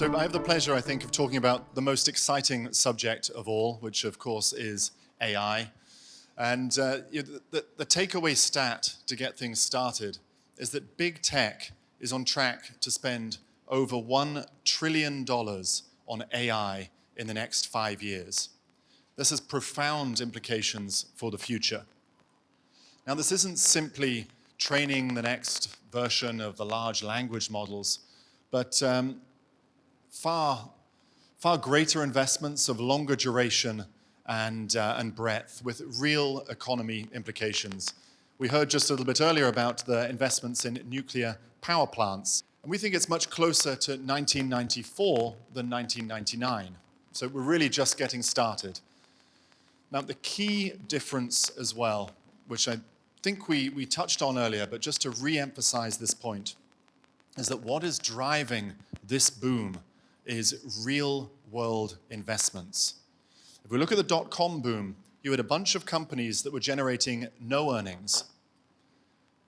So I have the pleasure, I think, of talking about the most exciting subject of all, which of course is AI. And the takeaway stat to get things started is that big tech is on track to spend over $1 trillion on AI in the next 5 years. This has profound implications for the future. Now, this isn't simply training the next version of the large language models, but far greater investments of longer duration and breadth with real economy implications. We heard just a little bit earlier about the investments in nuclear power plants, and we think it's much closer to 1994 than 1999. So we're really just getting started. Now, the key difference as well, which I think we touched on earlier, but just to re-emphasize this point, is that what is driving this boom is real-world investments. If we look at the dot-com boom, you had a bunch of companies that were generating no earnings,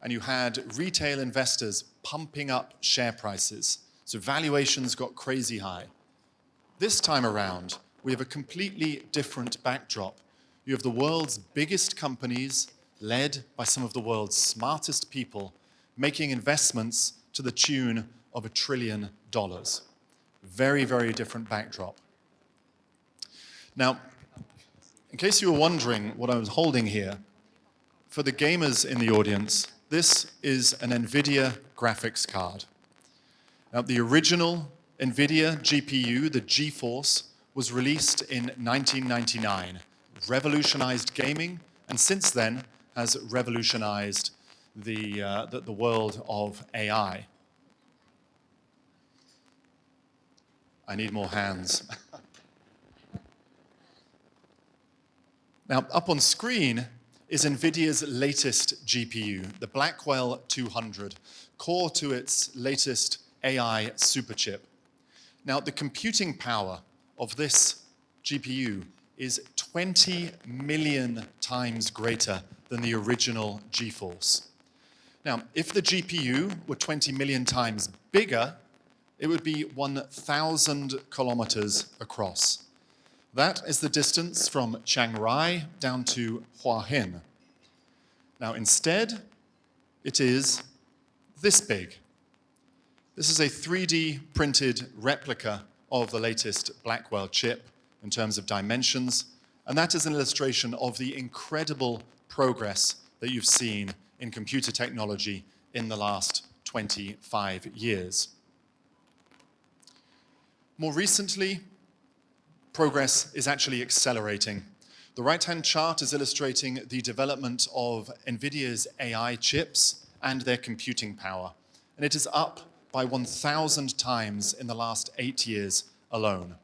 and you had retail investors pumping up share prices, so valuations got crazy high. This time around, we have a completely different backdrop. You have the world's biggest companies, led by some of the world's smartest people, making investments to the tune of $1 trillion. Very, very different backdrop. Now, in case you were wondering what I was holding here, for the gamers in the audience, this is an NVIDIA graphics card. Now, the original NVIDIA GPU, the GeForce, was released in 1999, revolutionized gaming, and since then has revolutionized the world of AI. I need more hands. Now, up on screen is NVIDIA's latest GPU, the Blackwell 200, core to its latest AI superchip. Now, the computing power of this GPU is 20 million times greater than the original GeForce. Now, if the GPU were 20 million times bigger, it would be 1,000 kilometers across. That is the distance from Chiang Rai down to Hua Hin. Now, instead, it is this big. This is a 3D printed replica of the latest Blackwell chip in terms of dimensions, and that is an illustration of the incredible progress that you've seen in computer technology in the last 25 years. More recently, progress is actually accelerating. The right-hand chart is illustrating the development of NVIDIA's AI chips and their computing power, and it is up by 1,000 times in the last 8 years alone.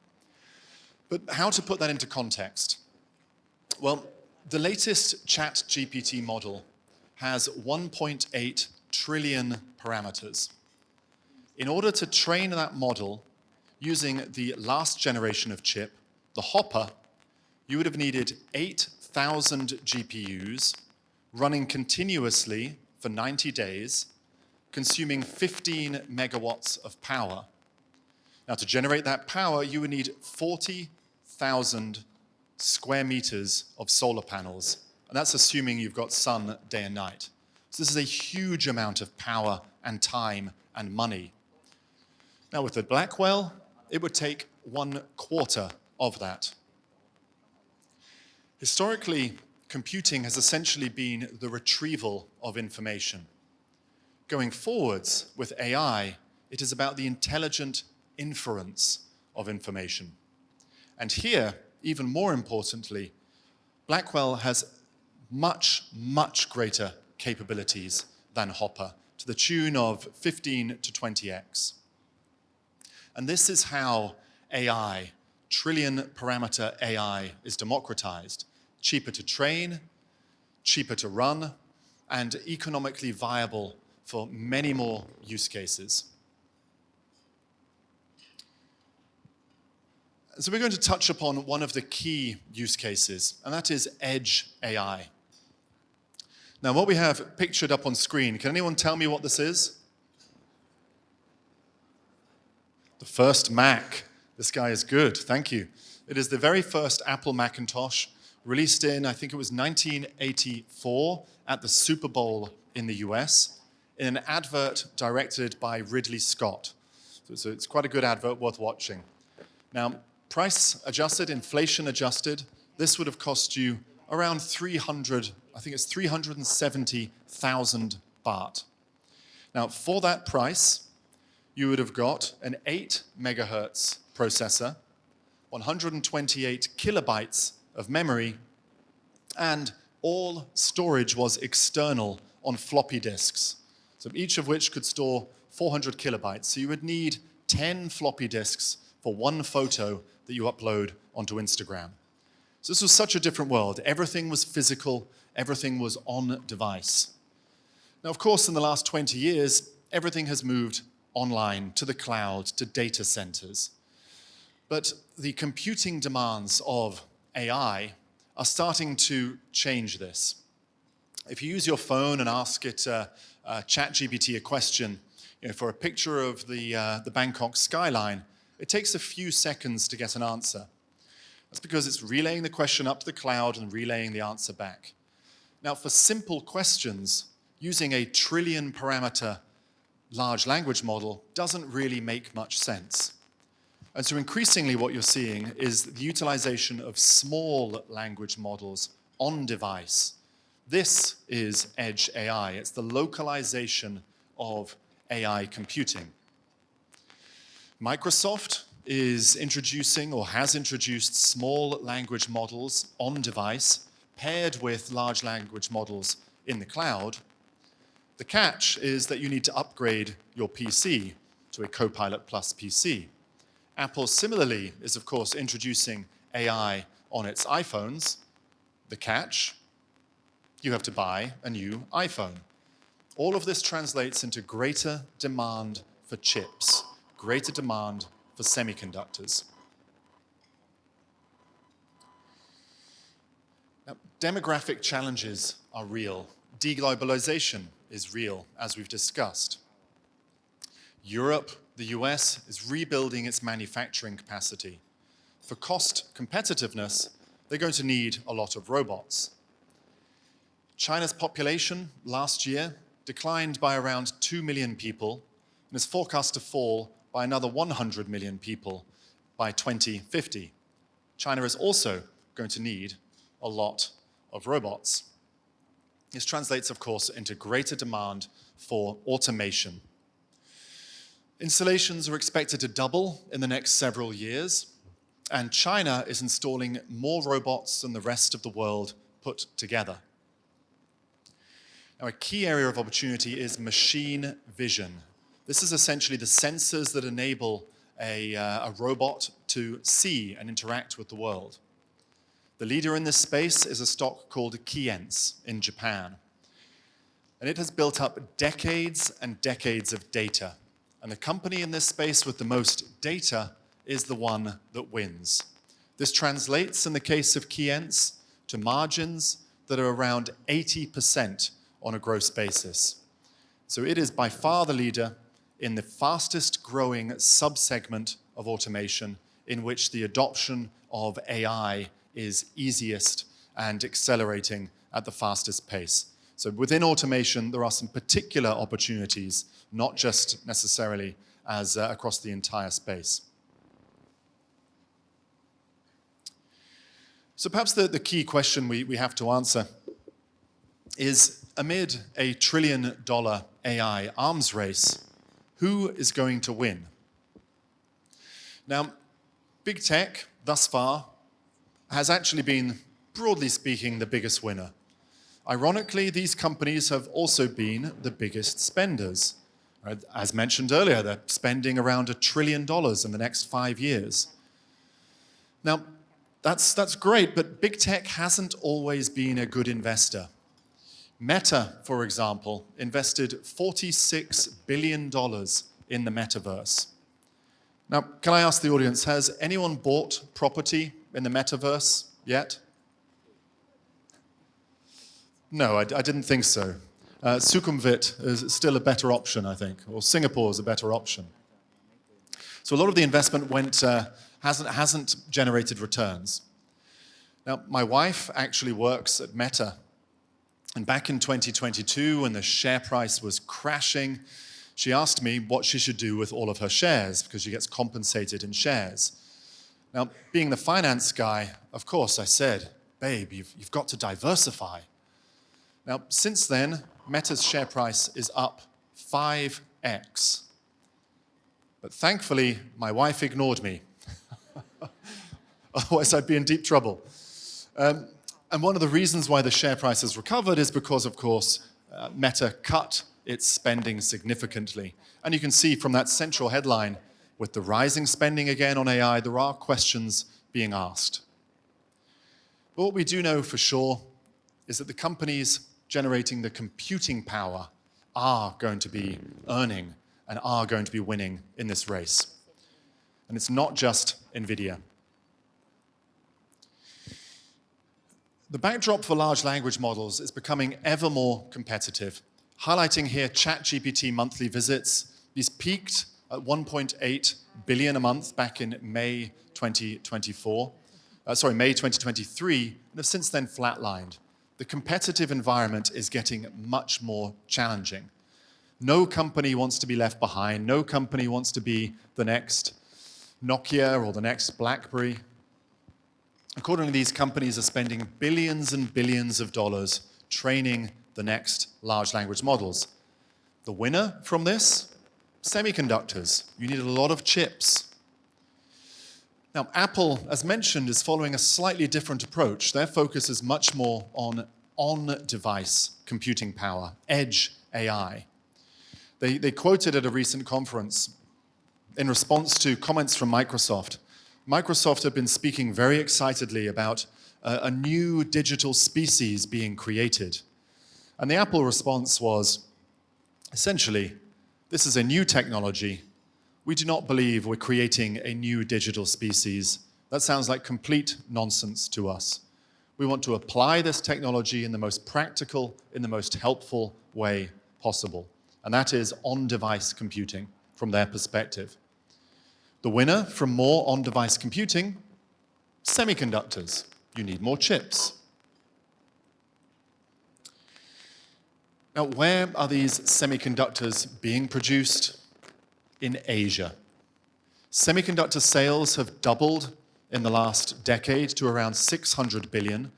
But how to put that into context? Well, the latest ChatGPT model has 1.8 trillion parameters. In order to train that model using the last generation of chip, the Hopper, you would have needed 8,000 GPUs running continuously for 90 days, consuming 15 megawatts of power. Now, to generate that power, you would need 40,000 square meters of solar panels, and that's assuming you've got sun day and night. So this is a huge amount of power and time and money. Now, with the Blackwell, it would take 1/4 of that. Historically, computing has essentially been the retrieval of information. Going forwards with AI, it is about the intelligent inference of information. And here, even more importantly, Blackwell has much, much greater capabilities than Hopper, to the tune of 15 to 20x. And this is how AI, trillion parameter AI, is democratized. Cheaper to train, cheaper to run, and economically viable for many more use cases. So we're going to touch upon one of the key use cases, and that is edge AI. Now, what we have pictured up on screen, can anyone tell me what this is? The first Mac. This guy is good, thank you. It is the very first Apple Macintosh, released in, I think it was 1984, at the Super Bowl in the US, in an advert directed by Ridley Scott. So it's quite a good advert, worth watching. Now, price adjusted, inflation adjusted, this would have cost you around 370,000 baht. Now, for that price, you would have got an 8 megahertz processor, 128 kilobytes of memory, and all storage was external on floppy disks, so each of which could store 400 kilobytes. So you would need 10 floppy disks for one photo that you upload onto Instagram. So this was such a different world. Everything was physical, everything was on device. Now, of course, in the last 20 years, everything has moved online, to the cloud, to data centers. But the computing demands of AI are starting to change this. If you use your phone and ask it, ChatGPT a question, for a picture of the Bangkok skyline, it takes a few seconds to get an answer. That's because it's relaying the question up to the cloud and relaying the answer back. Now, for simple questions, using a trillion parameter large language model doesn't really make much sense. And so increasingly what you're seeing is the utilization of small language models on device. This is edge AI. It's the localization of AI computing. Microsoft is introducing or has introduced small language models on device paired with large language models in the cloud. The catch is that you need to upgrade your PC to a Copilot Plus PC. Apple similarly is, of course, introducing AI on its iPhones. The catch, you have to buy a new iPhone. All of this translates into greater demand for chips, greater demand for semiconductors. Now, demographic challenges are real. Deglobalization is real, as we've discussed. Europe, the US, is rebuilding its manufacturing capacity. For cost competitiveness, they're going to need a lot of robots. China's population last year declined by around 2 million people and is forecast to fall by another 100 million people by 2050. China is also going to need a lot of robots. This translates, of course, into greater demand for automation. Installations are expected to double in the next several years, and China is installing more robots than the rest of the world put together. Now, a key area of opportunity is machine vision. This is essentially the sensors that enable a robot to see and interact with the world. The leader in this space is a stock called Keyence in Japan. And it has built up decades and decades of data. And the company in this space with the most data is the one that wins. This translates, in the case of Keyence, to margins that are around 80% on a gross basis. So it is by far the leader in the fastest growing subsegment of automation in which the adoption of AI is easiest and accelerating at the fastest pace. So within automation, there are some particular opportunities, not just necessarily as across the entire space. So perhaps the key question we have to answer is, amid a $1 trillion AI arms race, who is going to win? Now, big tech, thus far, has actually been, broadly speaking, the biggest winner. Ironically, these companies have also been the biggest spenders. As mentioned earlier, they're spending around $1 trillion in the next 5 years. Now, that's great, but big tech hasn't always been a good investor. Meta, for example, invested $46 billion in the metaverse. Now, can I ask the audience, has anyone bought property in the metaverse yet? No, I didn't think so. Sukhumvit is still a better option, I think, or Singapore is a better option. So a lot of the investment hasn't generated returns. Now, my wife actually works at Meta. And back in 2022, when the share price was crashing, she asked me what she should do with all of her shares because she gets compensated in shares. Now, being the finance guy, of course, I said, babe, you've got to diversify. Now, since then, Meta's share price is up 5x. But thankfully, my wife ignored me. Otherwise, I'd be in deep trouble. And one of the reasons why the share price has recovered is because, of course, Meta cut its spending significantly. And you can see from that central headline, with the rising spending again on AI, there are questions being asked. But what we do know for sure is that the companies generating the computing power are going to be earning and are going to be winning in this race. And it's not just NVIDIA. The backdrop for large language models is becoming ever more competitive. Highlighting here ChatGPT monthly visits. These peaked at 1.8 billion a month back in May 2023, and have since then flatlined. The competitive environment is getting much more challenging. No company wants to be left behind. No company wants to be the next Nokia or the next BlackBerry. Accordingly, these companies are spending billions and billions of dollars training the next large language models. The winner from this? Semiconductors. You need a lot of chips. Now, Apple, as mentioned, is following a slightly different approach. Their focus is much more on on-device computing power, edge AI. They quoted at a recent conference in response to comments from Microsoft. Microsoft had been speaking very excitedly about a new digital species being created. And the Apple response was, essentially, this is a new technology. We do not believe we're creating a new digital species. That sounds like complete nonsense to us. We want to apply this technology in the most practical, in the most helpful way possible. And that is on-device computing from their perspective. The winner from more on-device computing? Semiconductors. You need more chips. Now, where are these semiconductors being produced? In Asia. Semiconductor sales have doubled in the last decade to around 600 billion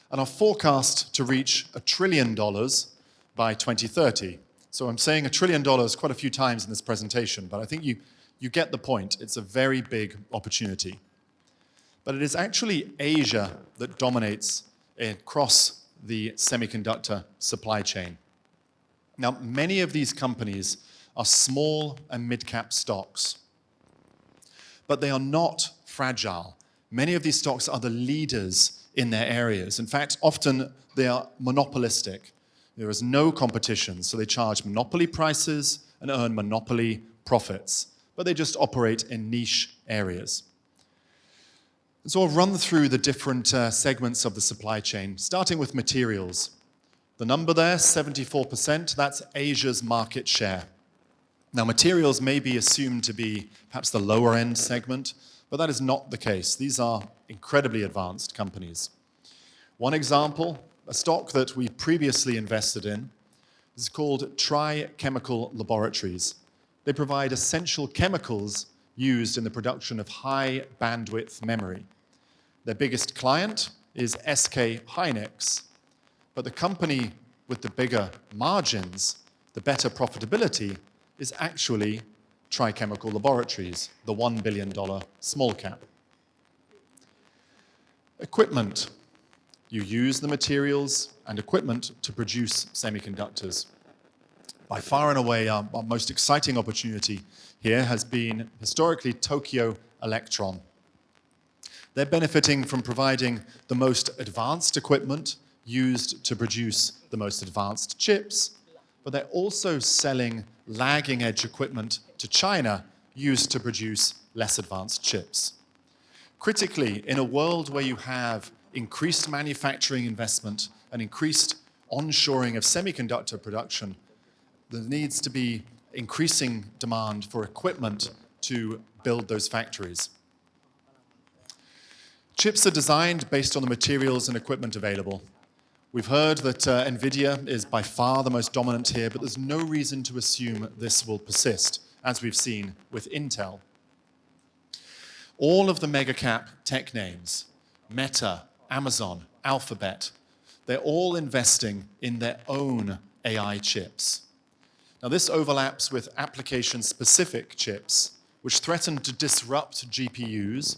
and are forecast to reach $1 trillion by 2030. So I'm saying $1 trillion quite a few times in this presentation, but I think you get the point. It's a very big opportunity. But it is actually Asia that dominates across the semiconductor supply chain. Now, many of these companies are small and mid-cap stocks, but they are not fragile. Many of these stocks are the leaders in their areas. In fact, often they are monopolistic. There is no competition, so they charge monopoly prices and earn monopoly profits, but they just operate in niche areas. So I'll run through the different segments of the supply chain, starting with materials. The number there, 74%, that's Asia's market share. Now, materials may be assumed to be perhaps the lower end segment, but that is not the case. These are incredibly advanced companies. One example, a stock that we previously invested in, is called Chemical Laboratories. They provide essential chemicals used in the production of high bandwidth memory. Their biggest client is SK Hynix, but the company with the bigger margins, the better profitability, is actually Chemical Laboratories, the $1 billion small cap. Equipment. You use the materials and equipment to produce semiconductors. By far and away, our most exciting opportunity here has been historically Tokyo Electron. They're benefiting from providing the most advanced equipment used to produce the most advanced chips, but they're also selling lagging edge equipment to China used to produce less advanced chips. Critically, in a world where you have increased manufacturing investment and increased onshoring of semiconductor production, there needs to be increasing demand for equipment to build those factories. Chips are designed based on the materials and equipment available. We've heard that NVIDIA is by far the most dominant here, but there's no reason to assume this will persist, as we've seen with Intel. All of the mega-cap tech names, Meta, Amazon, Alphabet, they're all investing in their own AI chips. Now, this overlaps with application-specific chips, which threaten to disrupt GPUs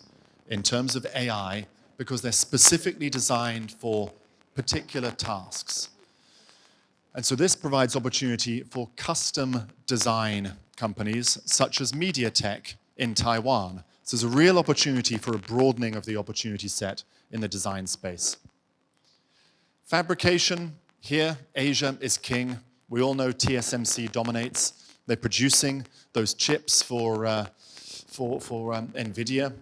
in terms of AI because they're specifically designed for particular tasks. And so this provides opportunity for custom design companies such as MediaTek in Taiwan. So there's a real opportunity for a broadening of the opportunity set in the design space. Fabrication, here, Asia is king. We all know TSMC dominates. They're producing those chips for NVIDIA.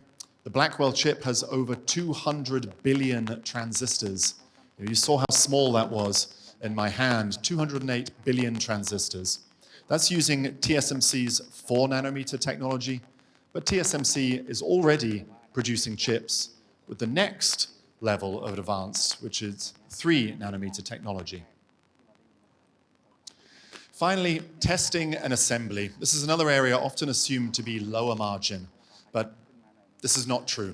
The Blackwell chip has over 200 billion transistors. You saw how small that was in my hand, 208 billion transistors. That's using TSMC's 4 nanometer technology, but TSMC is already producing chips with the next level of advanced, which is 3 nanometer technology. Finally, testing and assembly. This is another area often assumed to be lower margin, but this is not true.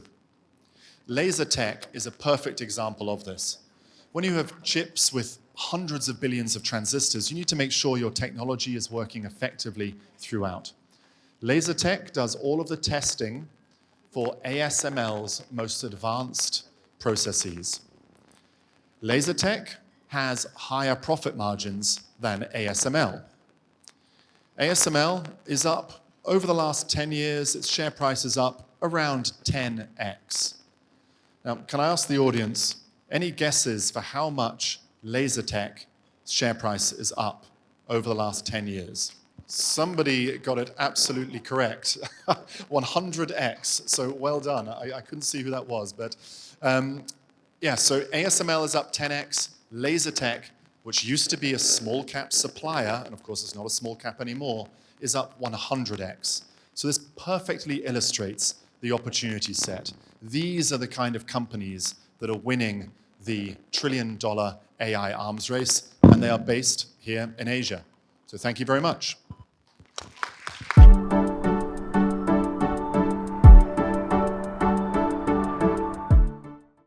Laser tech is a perfect example of this. When you have chips with hundreds of billions of transistors, you need to make sure your technology is working effectively throughout. Laser tech does all of the testing for ASML's most advanced processes. Laser tech has higher profit margins than ASML. ASML is up over the last 10 years, its share price is up around 10x. Now, can I ask the audience, any guesses for how much LaserTech's share price is up over the last 10 years? Somebody got it absolutely correct. 100x, so well done. I couldn't see who that was, but yeah, so ASML is up 10x. LaserTech, which used to be a small cap supplier, and of course it's not a small cap anymore, is up 100x. So this perfectly illustrates the opportunity set. These are the kind of companies that are winning the trillion-dollar AI arms race, and they are based here in Asia. So thank you very much.